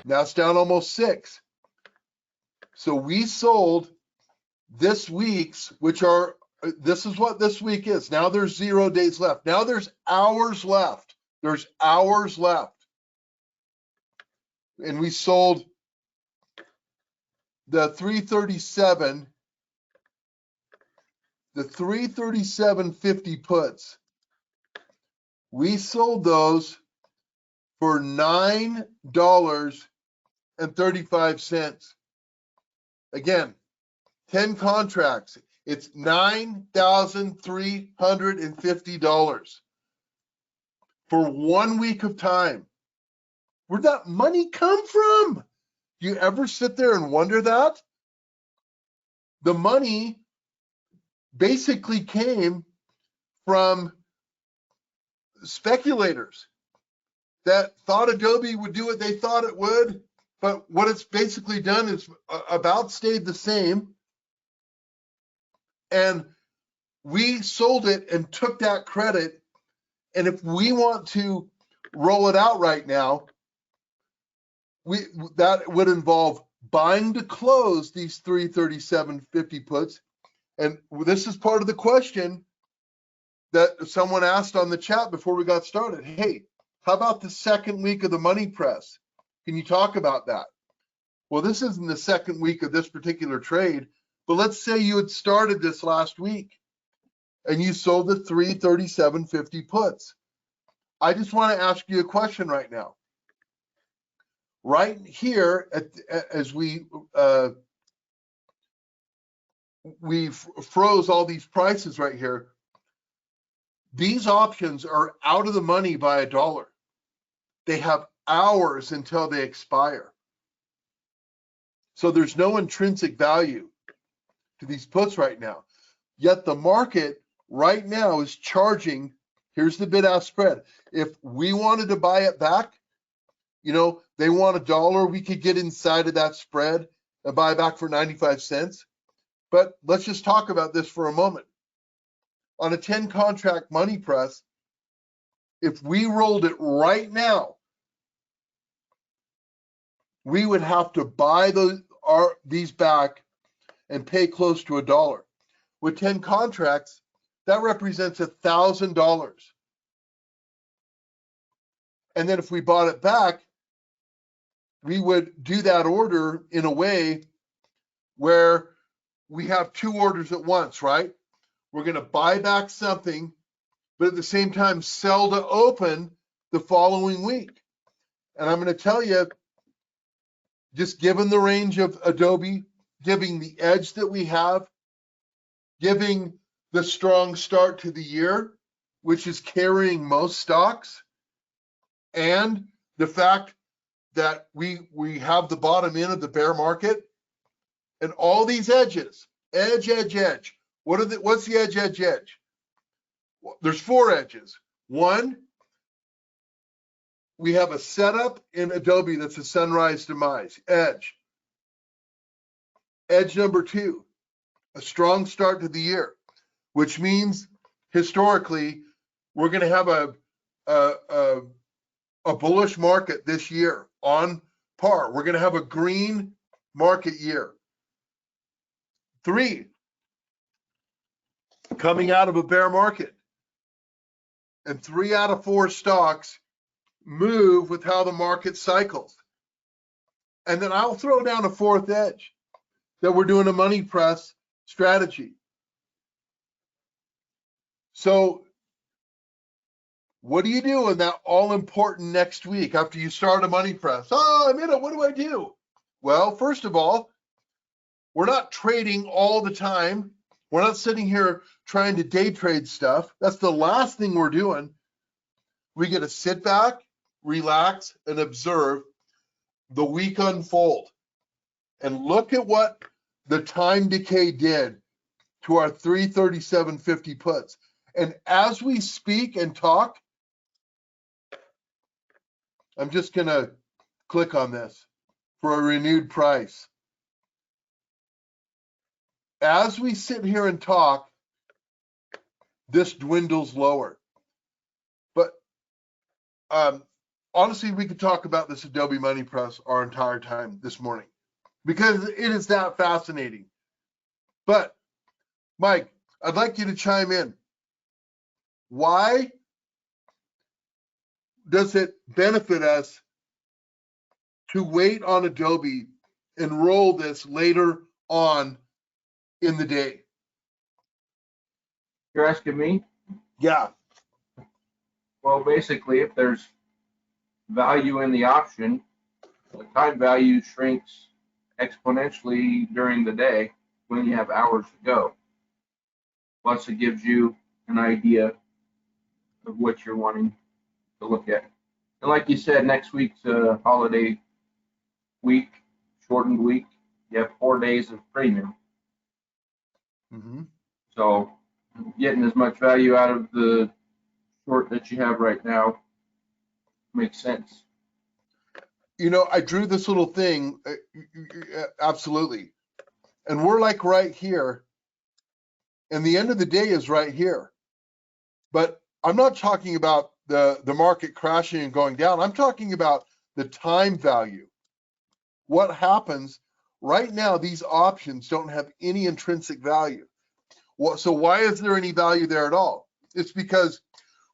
Now it's down almost 6. So we sold this week's, which are, this is what this week is. Now there's 0 days left. Now there's hours left. There's hours left. And we sold the 337, the 337.50 puts. We sold those for $9.35. Again, 10 contracts. It's $9,350 for 1 week of time. Where'd that money come from? Do you ever sit there and wonder that? The money basically came from speculators that thought Adobe would do what they thought it would, but what it's basically done is about stayed the same. And we sold it and took that credit. And if we want to roll it out right now, that would involve buying to close these 337.50 puts. And this is part of the question that someone asked on the chat before we got started. Hey, how about the second week of the money press? Can you talk about that? Well, this isn't the second week of this particular trade, but let's say you had started this last week and you sold the 337.50 puts. I just want to ask you a question right now. Right here, as we froze all these prices right here, these options are out of the money by $1. They have hours until they expire. So there's no intrinsic value to these puts right now. Yet the market right now is charging, here's the bid-ask spread. If we wanted to buy it back, you know, they want $1, we could get inside of that spread and buy back for 95 cents. But let's just talk about this for a moment. On a 10 contract money press, if we rolled it right now, we would have to buy these back and pay close to $1. With 10 contracts, that represents $1,000. And then if we bought it back, we would do that order in a way where we have 2 orders at once, right? We're going to buy back something, but at the same time sell to open the following week. And I'm going to tell you, just given the range of Adobe, giving the edge that we have, giving the strong start to the year, which is carrying most stocks, and the fact that we have the bottom end of the bear market, and all these edges, edge. What's the edge? Well, there's 4 edges. 1, we have a setup in Adobe that's a sunrise demise, edge. Edge number 2, a strong start to the year, which means historically we're going to have a bullish market this year on par. We're going to have a green market year. 3, coming out of a bear market. And 3 out of 4 stocks move with how the market cycles. And then I'll throw down a 4th edge, that we're doing a money press strategy. So what do you do in that all important next week after you start a money press? Oh, I'm in it. What do I do? Well, first of all, we're not trading all the time. We're not sitting here trying to day trade stuff. That's the last thing we're doing. We get to sit back, relax, and observe the week unfold. And look at what the time decay did to our 337.50 puts. And as we speak and talk, I'm just going to click on this for a renewed price. As we sit here and talk, this dwindles lower. But honestly, we could talk about this Adobe Money Press our entire time this morning because it is that fascinating. But Mike, I'd like you to chime in. Why does it benefit us to wait on Adobe and roll this later on in the day? You're asking me? Yeah. Well, basically, if there's value in the option, the time value shrinks exponentially during the day when you have hours to go. Plus, it gives you an idea of what you're wanting to look at. And like you said, next week's a holiday week, shortened week. You have 4 days of premium. Mm-hmm. So getting as much value out of the short that you have right now makes sense. You know, I drew this little thing, absolutely. And we're like right here. And the end of the day is right here. But I'm not talking about the market crashing and going down. I'm talking about the time value. What happens right now, these options don't have any intrinsic value. So why is there any value there at all? It's because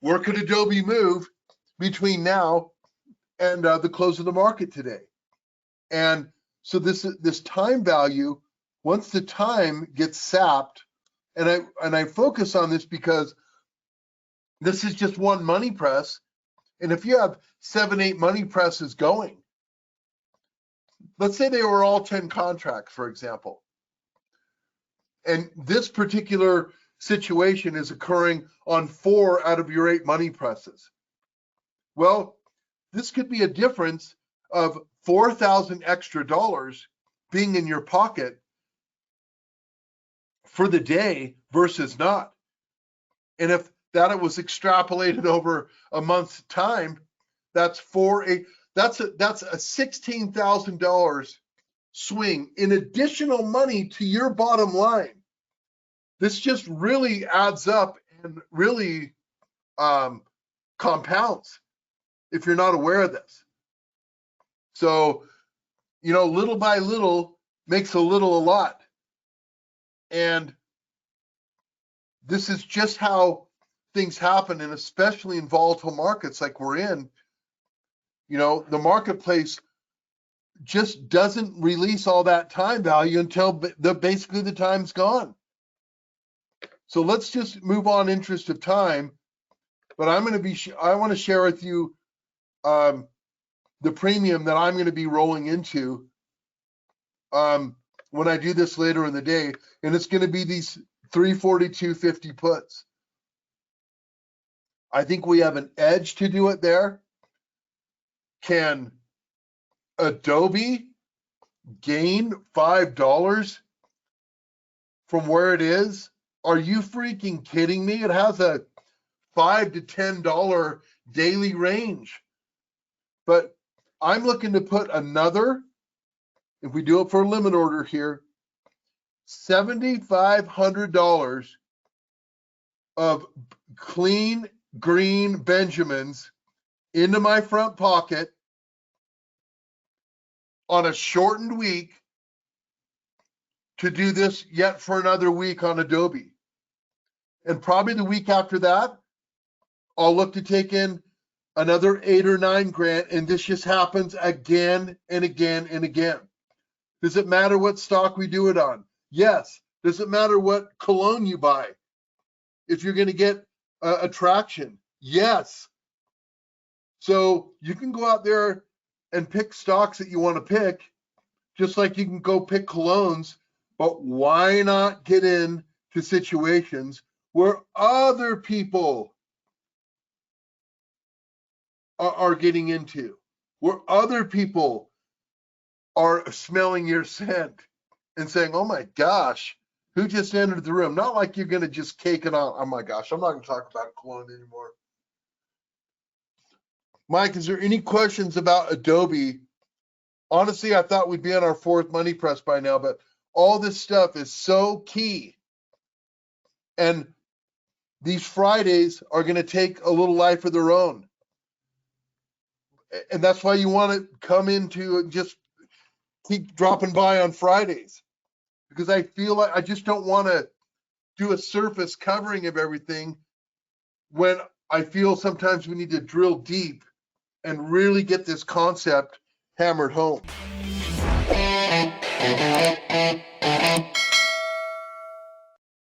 where could Adobe move between now and the close of the market today? And so this time value, once the time gets sapped, and I focus on this because this is just one money press. And if you have 7, 8 money presses going, let's say they were all 10 contracts, for example. And this particular situation is occurring on 4 out of your 8 money presses. Well, this could be a difference of $4,000 extra being in your pocket for the day versus not. And if that it was extrapolated over a month's time, that's a $16,000 swing in additional money to your bottom line. This just really adds up and really compounds if you're not aware of this. So, you know, little by little makes a little a lot. And this is just how things happen, and especially in volatile markets like we're in, you know, the marketplace just doesn't release all that time value until basically the time's gone. So let's just move on interest of time. But I want to share with you the premium that I'm going to be rolling into when I do this later in the day, and it's going to be these 342.50 puts. I think we have an edge to do it there. Can Adobe gain $5 from where it is? Are you freaking kidding me? It has a $5 to $10 daily range. But I'm looking to put another, if we do it for a limit order here, $7,500 of clean green Benjamins into my front pocket on a shortened week to do this yet for another week on Adobe. And probably the week after that, I'll look to take in another 8 or 9 grand, and this just happens again and again and again. Does it matter what stock we do it on? Yes. Does it matter what cologne you buy? If you're going to get attraction? Yes. So you can go out there and pick stocks that you want to pick, just like you can go pick colognes, but why not get in to situations where other people are getting into, where other people are smelling your scent and saying, oh my gosh, who just entered the room? Not like you're going to just cake it on. Oh my gosh, I'm not going to talk about cologne anymore. Mike, is there any questions about Adobe? Honestly, I thought we'd be on our 4th money press by now, but all this stuff is so key. And these Fridays are going to take a little life of their own. And that's why you want to come into just keep dropping by on Fridays, because I feel like I just don't want to do a surface covering of everything when I feel sometimes we need to drill deep and really get this concept hammered home.